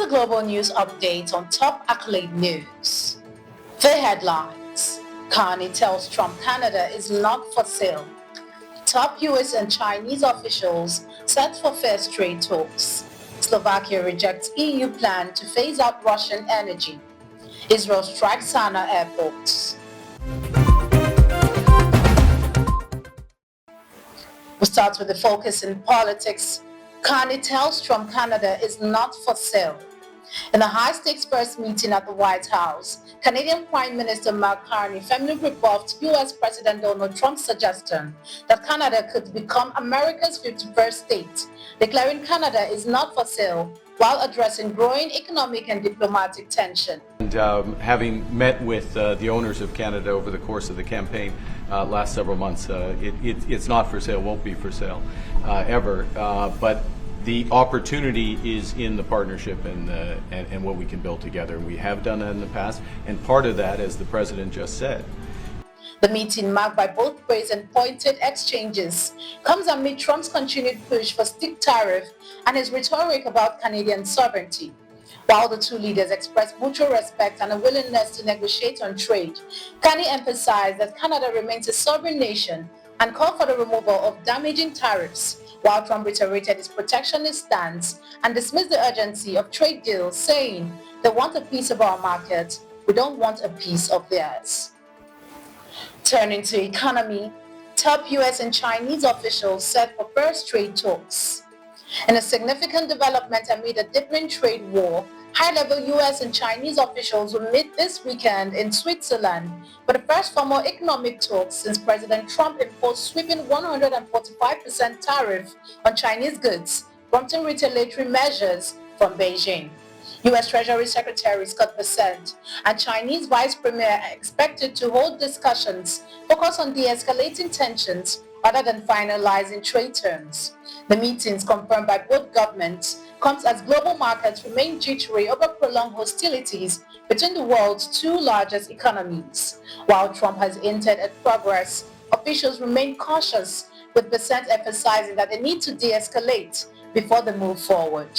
the global news update on top accolade news. The headlines: Carney tells Trump Canada is not for sale. Top US and Chinese officials set for first trade talks. Slovakia rejects EU plan to phase out Russian energy. Israel strikes Sanaa Airport. We start with the focus in politics. Carney tells Trump Canada is not for sale. In a high-stakes first meeting at the White House, Canadian Prime Minister Mark Carney firmly rebuffed US President Donald Trump's suggestion that Canada could become America's 51st state, declaring Canada is not for sale while addressing growing economic and diplomatic tension. And having met with the owners of Canada over the course of the campaign last several months, it's not for sale, won't be for sale ever, but the opportunity is in the partnership and what we can build together. We have done that in the past, and part of that, as the President just said. The meeting, marked by both praise and pointed exchanges, comes amid Trump's continued push for stick tariff and his rhetoric about Canadian sovereignty. While the two leaders expressed mutual respect and a willingness to negotiate on trade, Carney emphasized that Canada remains a sovereign nation and called for the removal of damaging tariffs, while Trump reiterated his protectionist stance and dismissed the urgency of trade deals, saying, "They want a piece of our market, we don't want a piece of theirs." Turning to economy, top US and Chinese officials set for first trade talks. In a significant development amid a deepening trade war, high-level US and Chinese officials will meet this weekend in Switzerland for the first formal economic talks since President Trump imposed sweeping 145% tariff on Chinese goods, prompting retaliatory measures from Beijing. US Treasury Secretary Scott Bessent and Chinese Vice Premier are expected to hold discussions focused on de-escalating tensions rather than finalizing trade terms. The meetings, confirmed by both governments, comes as global markets remain jittery over prolonged hostilities between the world's two largest economies. While Trump has hinted at progress, officials remain cautious, with Bessent emphasizing that they need to de-escalate before they move forward.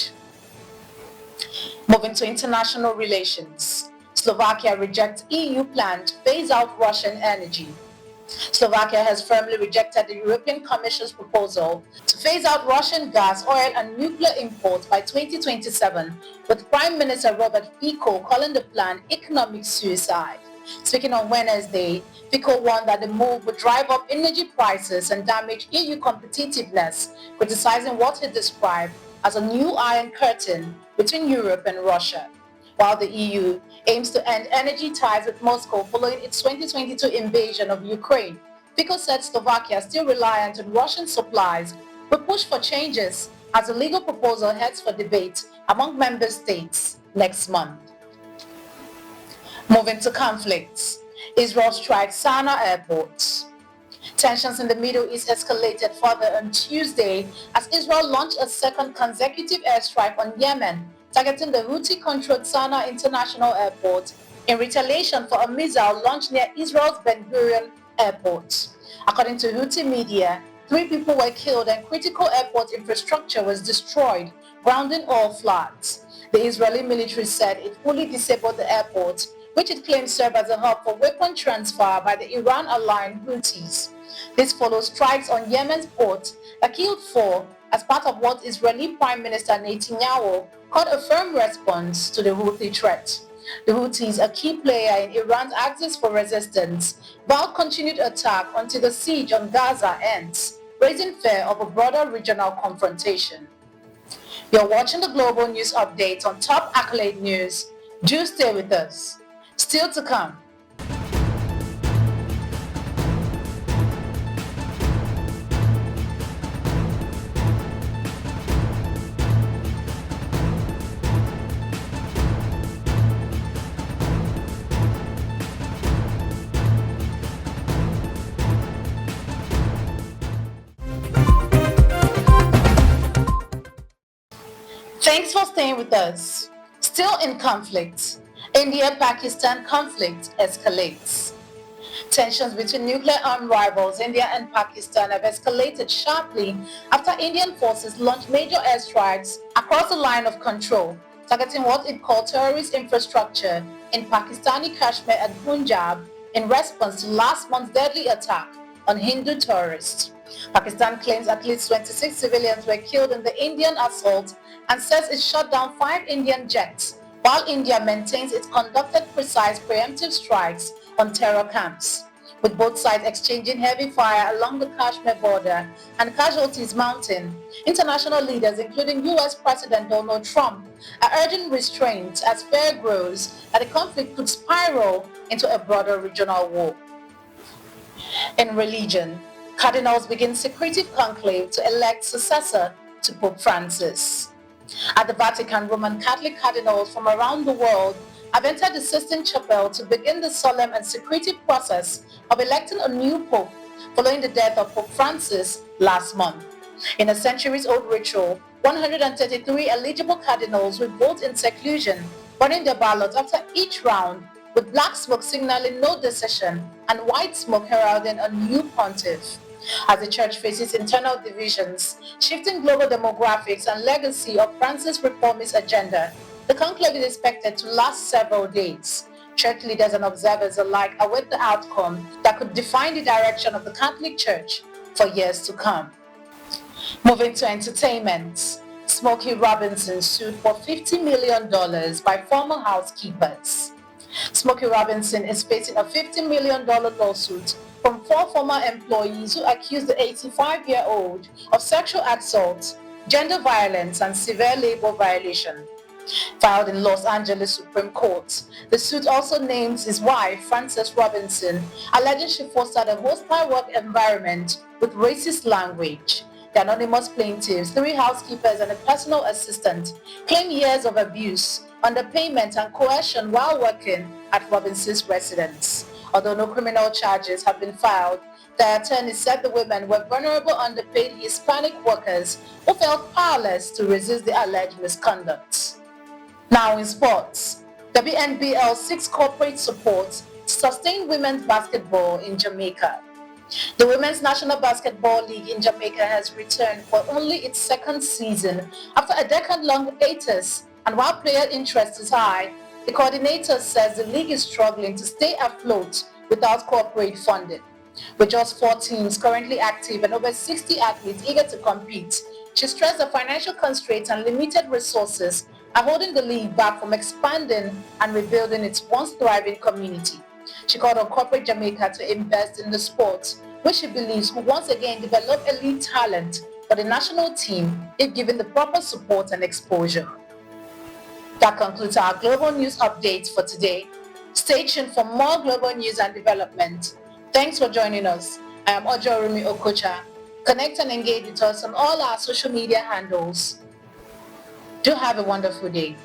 Moving to international relations, Slovakia rejects EU plan to phase out Russian energy. Slovakia has firmly rejected the European Commission's proposal to phase out Russian gas, oil and nuclear imports by 2027, with Prime Minister Robert Fico calling the plan economic suicide. Speaking on Wednesday, Fico warned that the move would drive up energy prices and damage EU competitiveness, criticizing what he described as a new Iron Curtain between Europe and Russia. While the EU aims to end energy ties with Moscow following its 2022 invasion of Ukraine, Fico said Slovakia, still reliant on Russian supplies, will push for changes as the legal proposal heads for debate among member states next month. Moving to conflicts, Israel strikes Sanaa Airport. Tensions in the Middle East escalated further on Tuesday as Israel launched a second consecutive airstrike on Yemen, targeting the Houthi-controlled Sanaa International Airport in retaliation for a missile launched near Israel's Ben Gurion Airport. According to Houthi media, 3 people were killed and critical airport infrastructure was destroyed, grounding all flights. The Israeli military said it fully disabled the airport, which it claims served as a hub for weapon transfer by the Iran-aligned Houthis. This follows strikes on Yemen's port that killed 4 as part of what Israeli Prime Minister Netanyahu called a firm response to the Houthi threat. The Houthis, a key player in Iran's axis for resistance, vowed continued attack until the siege on Gaza ends, raising fear of a broader regional confrontation. You're watching the Global News Update on Top Accolade News. Do stay with us. Still to come. Thanks for staying with us. Still in conflict, India-Pakistan conflict escalates. Tensions between nuclear-armed rivals India and Pakistan have escalated sharply after Indian forces launched major airstrikes across the line of control, targeting what it called terrorist infrastructure in Pakistani Kashmir and Punjab in response to last month's deadly attack on Hindu tourists. Pakistan claims at least 26 civilians were killed in the Indian assault and says it shot down 5 Indian jets, while India maintains it conducted precise preemptive strikes on terror camps, with both sides exchanging heavy fire along the Kashmir border and casualties mounting. International leaders, including US President Donald Trump, are urging restraint as fear grows that the conflict could spiral into a broader regional war. In religion, Cardinals begin secretive conclave to elect successor to Pope Francis. At the Vatican, Roman Catholic cardinals from around the world have entered the Sistine Chapel to begin the solemn and secretive process of electing a new pope following the death of Pope Francis last month. In a centuries-old ritual, 133 eligible cardinals will vote in seclusion, burning their ballots after each round, with black smoke signaling no decision and white smoke heralding a new pontiff. As the church faces internal divisions, shifting global demographics and legacy of Francis' reformist agenda, the conclave is expected to last several days. Church leaders and observers alike await the outcome that could define the direction of the Catholic Church for years to come. Moving to entertainment, Smokey Robinson sued for $50 million by former housekeepers. Smokey Robinson is facing a $50 million lawsuit from 4 former employees who accused the 85-year-old of sexual assault, gender violence, and severe labor violation. Filed in Los Angeles Supreme Court, the suit also names his wife, Frances Robinson, alleging she fostered a hostile work environment with racist language. The anonymous plaintiffs, 3 housekeepers and a personal assistant, claim years of abuse, underpayment, and coercion while working at Robinson's residence. Although no criminal charges have been filed, the attorney said the women were vulnerable underpaid Hispanic workers who felt powerless to resist the alleged misconduct. Now in sports, the BNBL seeks corporate support to sustain women's basketball in Jamaica. The Women's National Basketball League in Jamaica has returned for only its 2nd season after a decade-long hiatus, and while player interest is high, the coordinator says the league is struggling to stay afloat without corporate funding. With just 4 teams currently active and over 60 athletes eager to compete, she stressed the financial constraints and limited resources are holding the league back from expanding and rebuilding its once thriving community. She called on corporate Jamaica to invest in the sport, which she believes will once again develop elite talent for the national team if given the proper support and exposure. That concludes our global news updates for today. Stay tuned for more global news and development. Thanks for joining us. I am Ojorumi Okocha. Connect and engage with us on all our social media handles. Do have a wonderful day.